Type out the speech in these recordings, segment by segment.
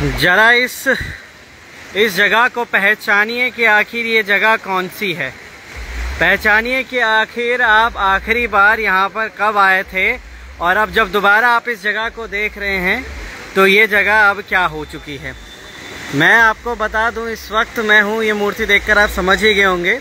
जरा इस जगह को पहचानिए कि आखिर ये जगह कौन सी है। पहचानिए कि आखिर आप आखिरी बार यहाँ पर कब आए थे और अब जब दोबारा आप इस जगह को देख रहे हैं तो ये जगह अब क्या हो चुकी है। मैं आपको बता दूं, इस वक्त मैं हूँ, ये मूर्ति देखकर आप समझ ही गए होंगे,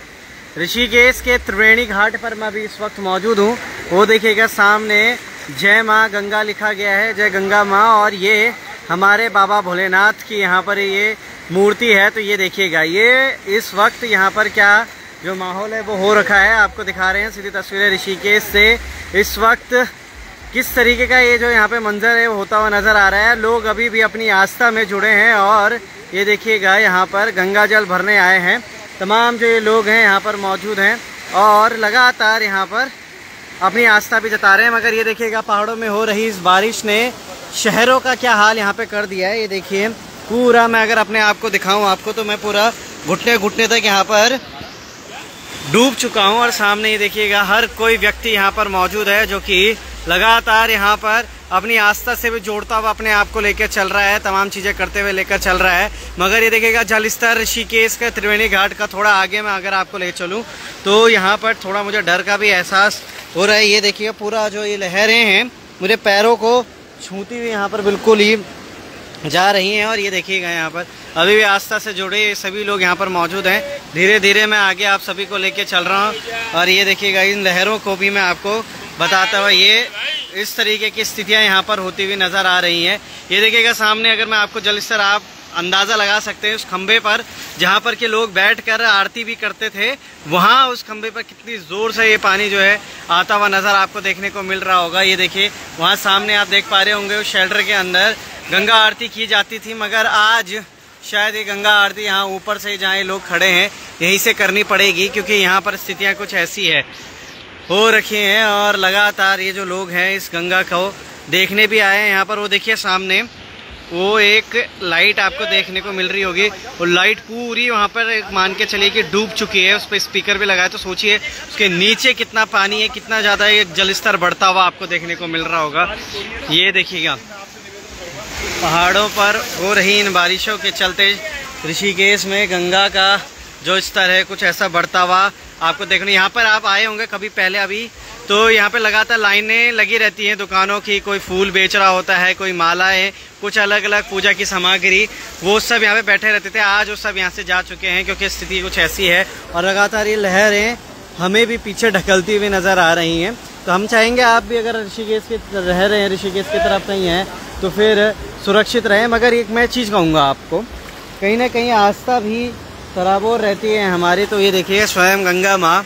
ऋषिकेश के त्रिवेणी घाट पर मैं भी इस वक्त मौजूद हूँ। वो देखिएगा सामने जय माँ गंगा लिखा गया है, जय गंगा माँ, और ये हमारे बाबा भोलेनाथ की यहाँ पर ये मूर्ति है। तो ये देखिएगा, ये इस वक्त यहाँ पर क्या जो माहौल है वो हो रखा है, आपको दिखा रहे हैं सीधी तस्वीरें ऋषिकेश से। इस वक्त किस तरीके का ये जो यहाँ पे मंजर है वो होता हुआ नज़र आ रहा है। लोग अभी भी अपनी आस्था में जुड़े हैं और ये देखिएगा यहाँ पर गंगा जल भरने आए हैं। तमाम जो ये लोग हैं यहाँ पर मौजूद हैं और लगातार यहाँ पर अपनी आस्था भी जता रहे हैं। मगर ये देखिएगा पहाड़ों में हो रही इस बारिश ने शहरों का क्या हाल यहाँ पे कर दिया है। ये देखिए पूरा, मैं अगर अपने आप को दिखाऊं आपको तो मैं पूरा घुटने घुटने तक यहाँ पर डूब चुका हूँ। और सामने ये देखिएगा हर कोई व्यक्ति यहाँ पर मौजूद है जो कि लगातार यहाँ पर अपनी आस्था से भी जोड़ता हुआ अपने आप को लेकर चल रहा है, तमाम चीज़ें करते हुए लेकर चल रहा है। मगर ये देखिएगा जल स्तर ऋषिकेश का त्रिवेणी घाट का थोड़ा आगे मैं अगर आपको ले चलूँ तो यहाँ पर थोड़ा मुझे डर का भी एहसास हो रहा है। ये देखिए पूरा जो ये लहरें हैं मुझे पैरों को छूती हुई यहाँ पर बिल्कुल ही जा रही हैं। और ये देखिएगा यहाँ पर अभी भी आस्था से जुड़े सभी लोग यहाँ पर मौजूद हैं। धीरे धीरे मैं आगे आप सभी को लेके चल रहा हूँ और ये देखिएगा इन लहरों को भी मैं आपको बताता हुआ ये इस तरीके की स्थितियाँ यहाँ पर होती हुई नज़र आ रही हैं। ये देखिएगा सामने अगर मैं आपको जल स्तर आप अंदाज़ा लगा सकते हैं उस खंबे पर जहाँ पर के लोग बैठकर आरती भी करते थे, वहाँ उस खंबे पर कितनी ज़ोर से ये पानी जो है आता हुआ नज़र आपको देखने को मिल रहा होगा। ये देखिए वहाँ सामने आप देख पा रहे होंगे उस शेल्टर के अंदर गंगा आरती की जाती थी, मगर आज शायद ये गंगा आरती यहाँ ऊपर से जहाँ ये लोग खड़े हैं यहीं से करनी पड़ेगी, क्योंकि यहाँ पर स्थितियाँ कुछ ऐसी है हो रखी हैं। और लगातार ये जो लोग हैं इस गंगा को देखने भी आए हैं यहाँ पर। वो देखिए सामने वो एक लाइट आपको देखने को मिल रही होगी, वो लाइट पूरी वहाँ पर एक मान के चलिए कि डूब चुकी है। उस पर स्पीकर भी लगाए तो सोचिए उसके नीचे कितना पानी है, कितना ज़्यादा ये जल स्तर बढ़ता हुआ आपको देखने को मिल रहा होगा। ये देखिएगा पहाड़ों पर हो रही इन बारिशों के चलते ऋषिकेश में गंगा का जो स्तर है कुछ ऐसा बढ़ता हुआ आपको देखने। यहाँ पर आप आए होंगे कभी पहले अभी तो यहाँ पे लगातार लाइनें लगी रहती हैं दुकानों की, कोई फूल बेच रहा होता है, कोई मालाएं, कुछ अलग अलग पूजा की सामग्री, वो सब यहाँ पे बैठे रहते थे। आज वो सब यहाँ से जा चुके हैं क्योंकि स्थिति कुछ ऐसी है और लगातार ये लहरें हमें भी पीछे ढकलती हुई नज़र आ रही हैं। तो हम चाहेंगे आप भी अगर ऋषिकेश के रह रहे हैं, ऋषिकेश की तरफ कहीं हैं तो फिर सुरक्षित रहें। मगर एक मैं चीज़ कहूँगा आपको, कहीं ना कहीं आस्था भी सराबोर रहती है हमारी। तो ये देखिए स्वयं गंगा माँ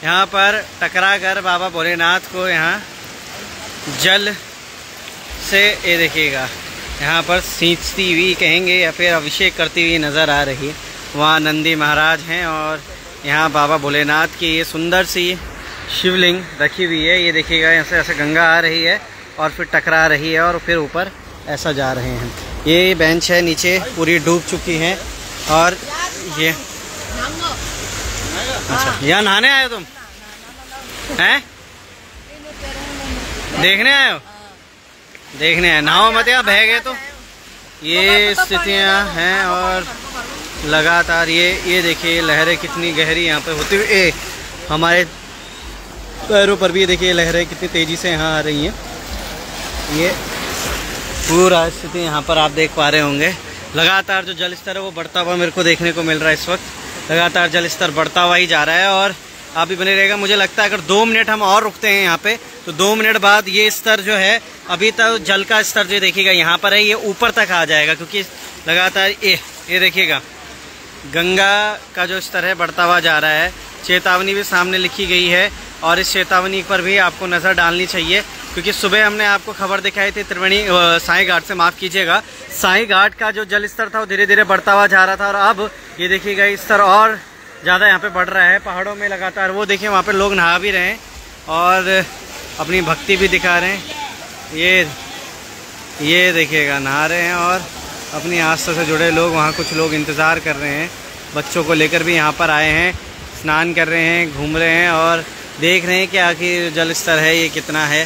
यहाँ पर टकरा कर बाबा भोलेनाथ को यहाँ जल से ये देखिएगा यहाँ पर सींचती हुई कहेंगे या फिर अभिषेक करती हुई नज़र आ रही है। वहाँ नंदी महाराज हैं और यहाँ बाबा भोलेनाथ की ये सुंदर सी शिवलिंग रखी हुई है। ये देखिएगा ऐसे ऐसे गंगा आ रही है और फिर टकरा रही है और फिर ऊपर ऐसा जा रहे हैं। ये बेंच है नीचे पूरी डूब चुकी हैं और ये अच्छा यहाँ नहाने आए हो तुम हैं? देखने आए हो? देखने आए, नहाओ मत यार, बह गए तो। ये स्थितियाँ हैं और लगातार ये देखिए लहरें कितनी गहरी यहाँ पे होती हुई हमारे पैरों पर भी देखिए लहरें कितनी तेज़ी से यहाँ आ रही हैं। ये पूरा स्थिति यहाँ पर आप देख पा रहे होंगे। लगातार जो जल स्तर है वो बढ़ता हुआ मेरे को देखने को मिल रहा है। इस वक्त लगातार जल स्तर बढ़ता हुआ ही जा रहा है और आप भी बने रहेगा। मुझे लगता है अगर 2 मिनट हम और रुकते हैं यहाँ पे तो 2 मिनट बाद ये स्तर जो है अभी तक जल का स्तर जो देखिएगा यहाँ पर है ये ऊपर तक आ जाएगा, क्योंकि लगातार ये देखिएगा गंगा का जो स्तर है बढ़ता हुआ जा रहा है। चेतावनी भी सामने लिखी गई है और इस चेतावनी पर भी आपको नज़र डालनी चाहिए, क्योंकि सुबह हमने आपको खबर दिखाई थी त्रिवेणी साई घाट से, माफ़ कीजिएगा, साई घाट का जो जल स्तर था वो धीरे धीरे बढ़ता हुआ जा रहा था और अब ये देखिएगा स्तर और ज़्यादा यहाँ पे बढ़ रहा है पहाड़ों में लगातार। वो देखिए वहाँ पे लोग नहा भी रहे हैं और अपनी भक्ति भी दिखा रहे हैं। ये देखिएगा नहा रहे हैं और अपनी आस्था से जुड़े लोग, वहाँ कुछ लोग इंतज़ार कर रहे हैं, बच्चों को लेकर भी यहाँ पर आए हैं, स्नान कर रहे हैं, घूम रहे हैं और देख रहे हैं कि आखिर जल स्तर है ये कितना है।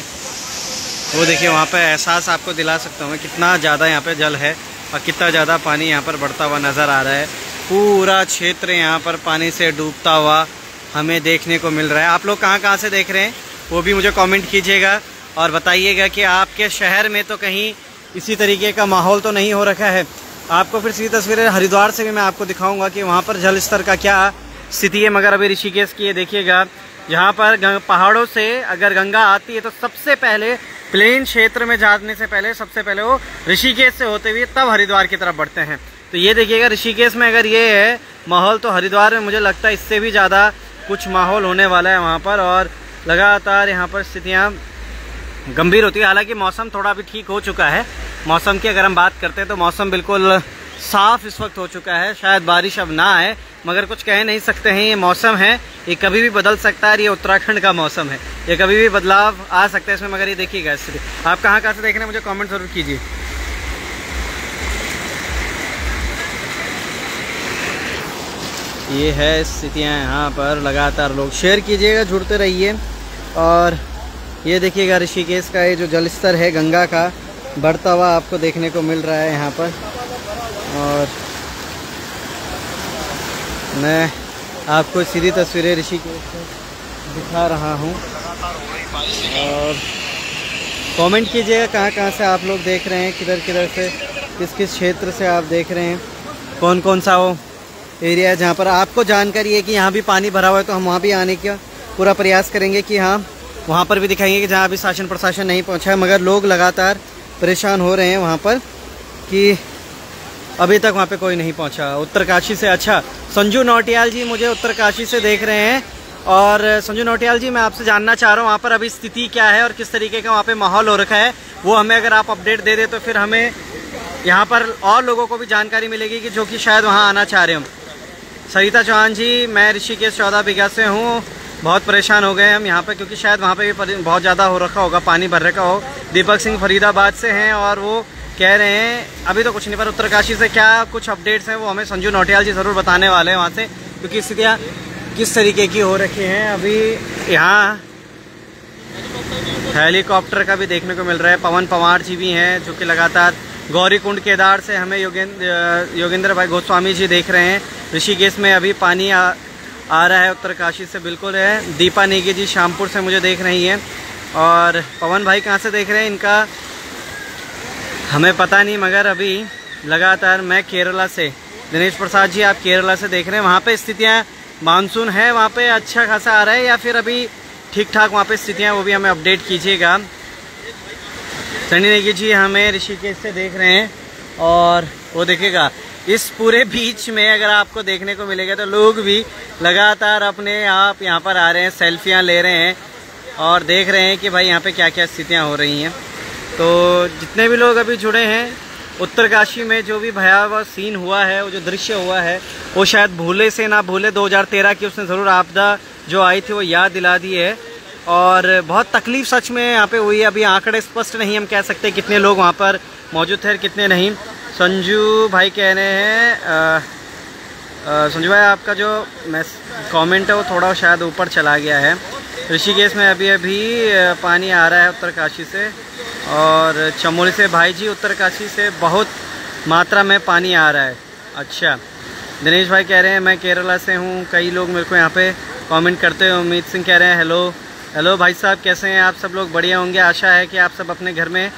वो देखिए वहाँ पे एहसास आपको दिला सकता हूँ मैं कितना ज़्यादा यहाँ पे जल है। और कितना ज़्यादा पानी यहाँ पर बढ़ता हुआ नज़र आ रहा है। पूरा क्षेत्र यहाँ पर पानी से डूबता हुआ हमें देखने को मिल रहा है। आप लोग कहाँ से देख रहे हैं वो भी मुझे कमेंट कीजिएगा और बताइएगा कि आपके शहर में तो कहीं इसी तरीके का माहौल तो नहीं हो रखा है। आपको फिर सीधी तस्वीरें हरिद्वार से भी मैं आपको दिखाऊंगा कि वहाँ पर जल स्तर का क्या स्थिति है। मगर अभी ऋषिकेश की ये देखिएगा, यहाँ पर पहाड़ों से अगर गंगा आती है तो सबसे पहले प्लेन क्षेत्र में जाने से पहले सबसे पहले वो ऋषिकेश से होते हुए तब हरिद्वार की तरफ बढ़ते हैं। तो ये देखिएगा, ऋषिकेश में अगर ये है माहौल तो हरिद्वार में मुझे लगता है इससे भी ज़्यादा कुछ माहौल होने वाला है वहाँ पर। और लगातार यहाँ पर स्थितियाँ गंभीर होती है। हालांकि मौसम थोड़ा भी ठीक हो चुका है। मौसम की अगर हम बात करते हैं तो मौसम बिल्कुल साफ़ इस वक्त हो चुका है। शायद बारिश अब ना आए, मगर कुछ कह नहीं सकते हैं। ये मौसम है, ये कभी भी बदल सकता है। ये उत्तराखंड का मौसम है, ये कभी भी बदलाव आ सकता है इसमें। मगर ये देखिएगा स्थिति। आप कहाँ से देख रहे हैं मुझे कमेंट ज़रूर कीजिए। ये है स्थितियाँ यहाँ पर। लगातार लोग शेयर कीजिएगा, जुड़ते रहिए। और ये देखिएगा ऋषिकेश का ये जो जल स्तर है गंगा का बढ़ता हुआ आपको देखने को मिल रहा है यहाँ पर। और मैं आपको सीधी तस्वीरें ऋषिकेश से दिखा रहा हूँ। और कमेंट कीजिएगा कहाँ से आप लोग देख रहे हैं, किधर से, किस क्षेत्र से आप देख रहे हैं, कौन सा वो एरिया है जहाँ पर आपको जानकारी है कि यहाँ भी पानी भरा हुआ है। तो हम वहाँ भी आने का पूरा प्रयास करेंगे कि हाँ वहाँ पर भी दिखाएंगे कि जहाँ अभी शासन प्रशासन नहीं पहुँचा है। मगर लोग लगातार परेशान हो रहे हैं वहाँ पर कि अभी तक वहाँ पे कोई नहीं पहुँचा। उत्तरकाशी से अच्छा संजू नौटियाल जी मुझे उत्तरकाशी से देख रहे हैं। और संजू नौटियाल जी, मैं आपसे जानना चाह रहा हूँ वहाँ पर अभी स्थिति क्या है और किस तरीके का वहाँ पे माहौल हो रखा है, वो हमें अगर आप अपडेट दे दें तो फिर हमें यहाँ पर और लोगों को भी जानकारी मिलेगी कि जो कि शायद वहाँ आना चाह रहे हो। सरिता चौहान जी, मैं ऋषिकेश 14 बीघा से हूँ। बहुत परेशान हो गए हम यहाँ पे, क्योंकि शायद वहाँ पे भी बहुत ज़्यादा हो रखा होगा, पानी भर रखा हो। दीपक सिंह फरीदाबाद से हैं और वो कह रहे हैं अभी तो कुछ नहीं, पर उत्तरकाशी से क्या कुछ अपडेट्स हैं वो हमें संजू नौटियाल जी ज़रूर बताने वाले हैं वहाँ से, क्योंकि स्थितियाँ किस तरीके की हो रखी हैं। अभी यहाँ हेलीकॉप्टर का भी देखने को मिल रहा है। पवन पवार जी भी हैं जो कि लगातार गौरीकुंड केदार से हमें योगेंद्र भाई गोस्वामी जी देख रहे हैं। ऋषिकेश में अभी पानी आ रहा है उत्तरकाशी से, बिल्कुल है। दीपा नेगी जी शामपुर से मुझे देख रही हैं। और पवन भाई कहाँ से देख रहे हैं इनका हमें पता नहीं, मगर अभी लगातार मैं केरला से, दिनेश प्रसाद जी आप केरला से देख रहे हैं। वहाँ पे स्थितियाँ मानसून है वहाँ पे अच्छा खासा आ रहा है या फिर अभी ठीक ठाक वहाँ पे स्थितियाँ, वो भी हमें अपडेट कीजिएगा। सनी नेगी जी हमें ऋषिकेश से देख रहे हैं। और वो देखिएगा इस पूरे बीच में अगर आपको देखने को मिलेगा तो लोग भी लगातार अपने आप यहाँ पर आ रहे हैं, सेल्फियाँ ले रहे हैं और देख रहे हैं कि भाई यहाँ पे क्या क्या स्थितियाँ हो रही हैं। तो जितने भी लोग अभी जुड़े हैं, उत्तरकाशी में जो भी भयावह सीन हुआ है, वो जो दृश्य हुआ है, वो शायद भूले से ना भूले। 2013 की उसने ज़रूर आपदा जो आई थी वो याद दिला दी है। और बहुत तकलीफ सच में यहाँ पे हुई है। अभी आंकड़े स्पष्ट नहीं हम कह सकते कितने लोग वहाँ पर मौजूद थे कितने नहीं। संजू भाई कह रहे हैं, संजू भाई आपका जो कमेंट है वो थोड़ा शायद ऊपर चला गया है। ऋषिकेश में अभी पानी आ रहा है उत्तरकाशी से। और चमोली से भाई जी उत्तरकाशी से बहुत मात्रा में पानी आ रहा है। अच्छा, दिनेश भाई कह रहे हैं मैं केरला से हूँ। कई लोग मेरे को यहाँ पे कमेंट करते हैं। उम्मीद सिंह कह रहे हैं हेलो भाई साहब, कैसे हैं आप सब लोग? बढ़िया होंगे। आशा है कि आप सब अपने घर में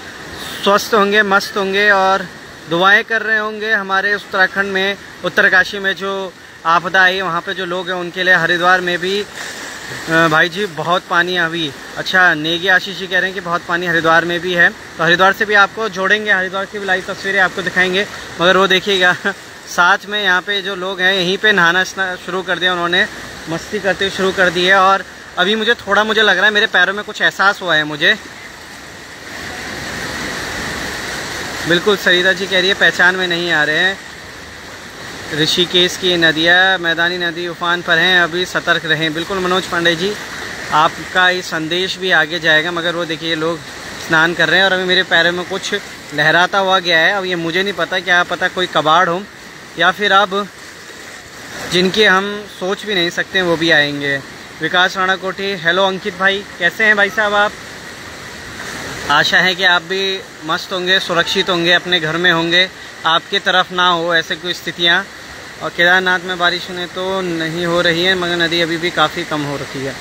स्वस्थ होंगे, मस्त होंगे और दुआएं कर रहे होंगे। हमारे उत्तराखंड में उत्तरकाशी में जो आपदा आई वहाँ पे जो लोग हैं उनके लिए हरिद्वार में भी भाई जी बहुत पानी अभी। अच्छा, नेगी आशीष जी कह रहे हैं कि बहुत पानी हरिद्वार में भी है। तो हरिद्वार से भी आपको जोड़ेंगे, हरिद्वार की भी लाइव तस्वीरें आपको दिखाएंगे। मगर वो देखिएगा साथ में यहाँ पे जो लोग हैं यहीं पे नहाना शुरू कर दिया उन्होंने, मस्ती करते हुए शुरू कर दी है। और अभी मुझे लग रहा है मेरे पैरों में कुछ एहसास हुआ है मुझे। बिल्कुल सरिता जी कह रही है पहचान में नहीं आ रहे हैं। ऋषिकेश की नदियाँ, मैदानी नदी उफान पर हैं, अभी सतर्क रहें। बिल्कुल मनोज पांडे जी, आपका ये संदेश भी आगे जाएगा। मगर वो देखिए लोग स्नान कर रहे हैं और अभी मेरे पैरों में कुछ लहराता हुआ गया है। अब ये मुझे नहीं पता, क्या पता कोई कबाड़ हो या फिर अब जिनके हम सोच भी नहीं सकते वो भी आएंगे। विकास राणा कोठी, हेलो अंकित भाई, कैसे हैं भाई साहब आप? आशा है कि आप भी मस्त होंगे, सुरक्षित होंगे, अपने घर में होंगे, आपके तरफ ना हो ऐसे कोई स्थितियाँ। और केदारनाथ में बारिश ने तो नहीं हो रही है, मगर नदी अभी भी काफ़ी कम हो रखी है।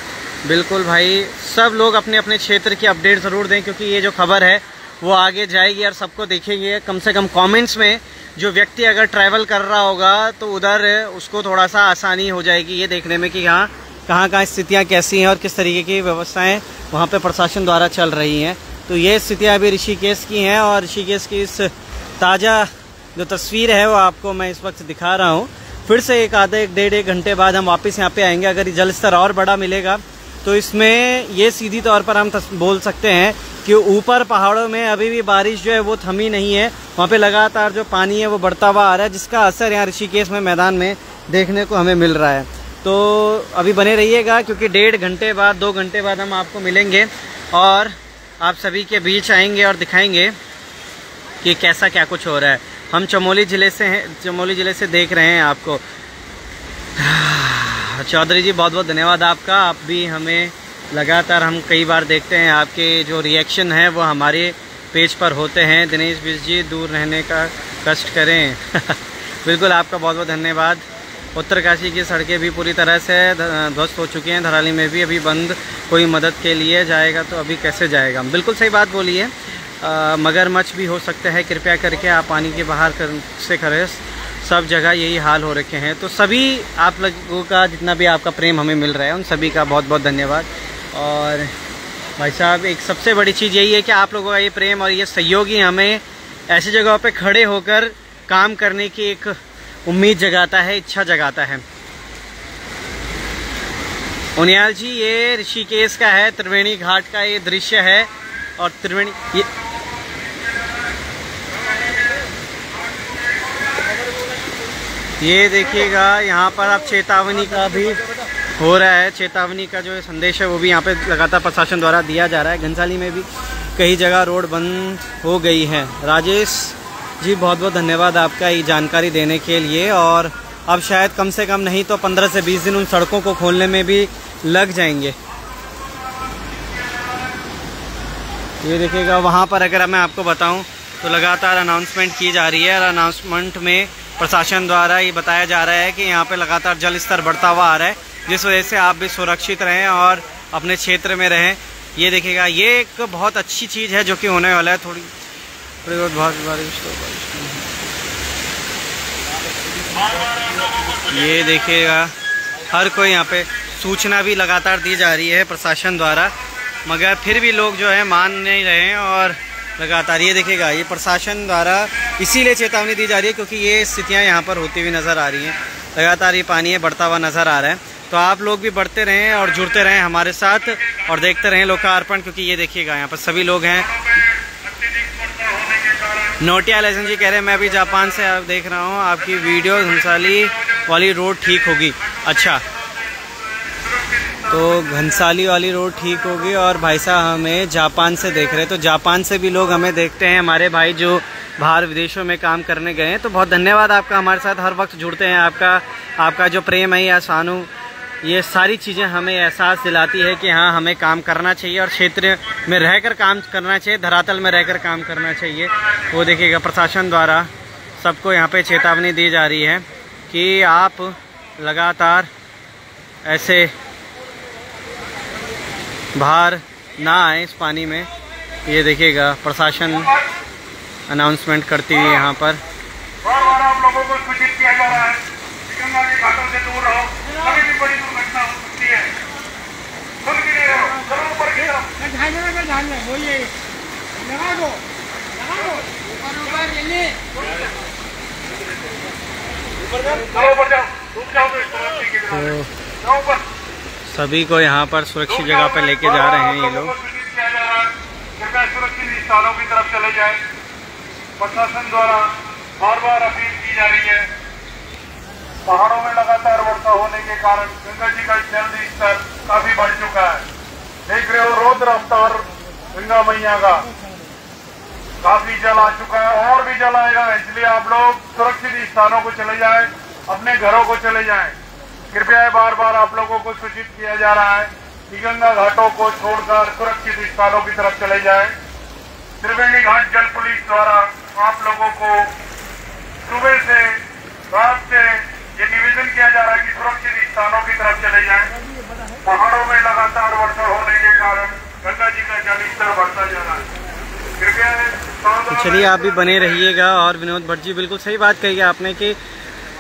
बिल्कुल भाई, सब लोग अपने अपने क्षेत्र की अपडेट ज़रूर दें, क्योंकि ये जो खबर है वो आगे जाएगी और सबको देखेंगे। कम से कम कमेंट्स में जो व्यक्ति अगर ट्रैवल कर रहा होगा तो उधर उसको थोड़ा सा आसानी हो जाएगी ये देखने में कि हाँ कहाँ स्थितियाँ कैसी हैं और किस तरीके की व्यवस्थाएं वहाँ पे प्रशासन द्वारा चल रही हैं। तो ये स्थितियाँ अभी ऋषिकेश की हैं और ऋषिकेश की इस ताज़ा जो तस्वीर है वो आपको मैं इस वक्त दिखा रहा हूँ। फिर से एक डेढ़ घंटे बाद हम वापस यहाँ पे आएंगे। अगर ये जल स्तर और बड़ा मिलेगा तो इसमें ये सीधी तौर पर हम बोल सकते हैं कि ऊपर पहाड़ों में अभी भी बारिश जो है वो थमी नहीं है। वहाँ पे लगातार जो पानी है वो बढ़ता हुआ आ रहा है, जिसका असर यहाँ ऋषिकेश में मैदान में देखने को हमें मिल रहा है। तो अभी बने रहिएगा, क्योंकि 1.5 घंटे बाद 2 घंटे बाद हम आपको मिलेंगे और आप सभी के बीच आएंगे और दिखाएंगे कि कैसा क्या कुछ हो रहा है। हम चमोली ज़िले से हैं, चमोली ज़िले से देख रहे हैं आपको। चौधरी जी बहुत बहुत धन्यवाद आपका। आप भी हमें लगातार, हम कई बार देखते हैं आपके जो रिएक्शन है वो हमारे पेज पर होते हैं। दिनेश बिश जी दूर रहने का कष्ट करें बिल्कुल, आपका बहुत बहुत धन्यवाद। उत्तरकाशी की सड़कें भी पूरी तरह से ध्वस्त हो चुकी हैं। धराली में भी अभी बंद, कोई मदद के लिए जाएगा तो अभी कैसे जाएगा। बिल्कुल सही बात बोली है। मगरमच्छ भी हो सकते हैं, कृपया करके आप पानी के बाहर से करें। सब जगह यही हाल हो रखे हैं। तो सभी आप लोगों का जितना भी आपका प्रेम हमें मिल रहा है उन सभी का बहुत बहुत धन्यवाद। और भाई साहब, एक सबसे बड़ी चीज़ यही है कि आप लोगों का ये प्रेम और ये सहयोग ही हमें ऐसी जगहों पे खड़े होकर काम करने की एक उम्मीद जगाता है, इच्छा जगाता है। उनियाल जी, ये ऋषिकेश का है, त्रिवेणी घाट का ये दृश्य है। और त्रिवेणी ये देखिएगा, यहाँ पर आप चेतावनी का भी हो रहा है। चेतावनी का जो संदेश है वो भी यहाँ पे लगातार प्रशासन द्वारा दिया जा रहा है। घनसाली में भी कई जगह रोड बंद हो गई है। राजेश जी बहुत बहुत धन्यवाद आपका ये जानकारी देने के लिए। और अब शायद कम से कम नहीं तो 15 से 20 दिन उन सड़कों को खोलने में भी लग जाएंगे। ये देखिएगा, वहाँ पर अगर मैं आपको बताऊँ तो लगातार अनाउंसमेंट की जा रही है और अनाउंसमेंट में प्रशासन द्वारा ये बताया जा रहा है कि यहाँ पे लगातार जल स्तर बढ़ता हुआ आ रहा है, जिस वजह से आप भी सुरक्षित रहें और अपने क्षेत्र में रहें। ये देखिएगा, ये एक बहुत अच्छी चीज़ है जो कि होने वाला है। थोड़ी बहुत बारिश तो ये देखिएगा, हर कोई यहाँ पे सूचना भी लगातार दी जा रही है प्रशासन द्वारा, मगर फिर भी लोग जो है मान नहीं रहे हैं। और लगातार ये देखिएगा, ये प्रशासन द्वारा इसीलिए चेतावनी दी जा रही है क्योंकि ये स्थितियाँ यहाँ पर होती हुई नज़र आ रही हैं। लगातार ये पानी है बढ़ता हुआ नज़र आ रहा है। तो आप लोग भी बढ़ते रहें और जुड़ते रहें हमारे साथ और देखते रहें लोकार्पण, क्योंकि ये देखिएगा यहाँ पर सभी लोग हैं। नोटिया लेसन जी कह रहे हैं मैं अभी जापान से आप देख रहा हूँ, आपकी वीडियो घनसाली वाली रोड ठीक होगी। अच्छा, तो घनसाली वाली रोड ठीक होगी और भाई साहब हमें जापान से देख रहे हैं। तो जापान से भी लोग हमें देखते हैं, हमारे भाई जो बाहर विदेशों में काम करने गए हैं। तो बहुत धन्यवाद आपका, हमारे साथ हर वक्त जुड़ते हैं। आपका जो प्रेम है या सानू, ये सारी चीज़ें हमें एहसास दिलाती है कि हाँ हमें काम करना चाहिए और क्षेत्र में रहकर काम करना चाहिए, धरातल में रहकर काम करना चाहिए। वो देखिएगा, प्रशासन द्वारा सबको यहाँ पे चेतावनी दी जा रही है कि आप लगातार ऐसे बाहर ना आए इस पानी में। ये देखिएगा, प्रशासन अनाउंसमेंट करती हुई यहाँ पर। बार-बार आप लोगों को सूचित किया जा रहा है कि गंगा के घाटों से दूर रहो, कभी भी बड़ी दुर्घटना हो सकती है। खुद भी नहीं रहो, चलो ऊपर की तरफ। बोलिए, लगा दो और ऊपर जल्दी, चलो ऊपर जाओ, डूब जाओ तो इस तरफ की तरफ जाओ ऊपर। सभी को यहाँ पर सुरक्षित जगह पर लेके जा रहे हैं ये लोग। कृपया सुरक्षित स्थानों की तरफ चले जाएं। प्रशासन द्वारा बार बार अपील की जा रही है। पहाड़ों में लगातार वर्षा होने के कारण गंगा जी का जल स्तर काफी बढ़ चुका है। देख रहे हो, रोज रफ्तार गंगा मैया का काफी जल आ चुका है और भी जल आएगा। इसलिए आप लोग सुरक्षित स्थानों को चले जाएं, अपने घरों को चले जाएं। कृपया बार बार आप लोगों को सूचित किया जा रहा है कि गंगा घाटों को छोड़कर सुरक्षित स्थानों की तरफ चले जाएं। त्रिवेणी घाट जल पुलिस द्वारा आप लोगों को सुबह से रात से ये निवेदन किया जा रहा है कि सुरक्षित स्थानों की तरफ चले जाएं। पहाड़ों में लगातार वर्षा होने के कारण गंगा जी का जल स्तर बढ़ता जा रहा है। कृपया तो चलिए आप भी बने रहिएगा। और विनोद भट्ट जी बिल्कुल सही बात कही आपने कि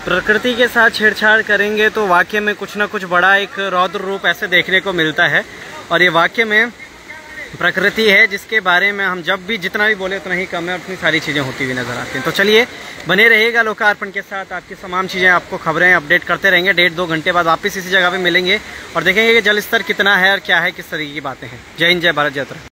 प्रकृति के साथ छेड़छाड़ करेंगे तो वाकई में कुछ ना कुछ बड़ा एक रौद्र रूप ऐसे देखने को मिलता है। और ये वाकई में प्रकृति है जिसके बारे में हम जब भी जितना भी बोले उतना ही कम है, और इतनी सारी चीज़ें होती हुई नजर आती हैं। तो चलिए बने रहिएगा लोकार्पण के साथ, आपकी तमाम चीज़ें आपको खबरें अपडेट करते रहेंगे। 1.5-2 घंटे बाद वापस इसी जगह पे मिलेंगे और देखेंगे कि जल स्तर कितना है और क्या है, किस तरीके की बातें हैं। जय हिंद, जय भारत, जय उत्तराखंड।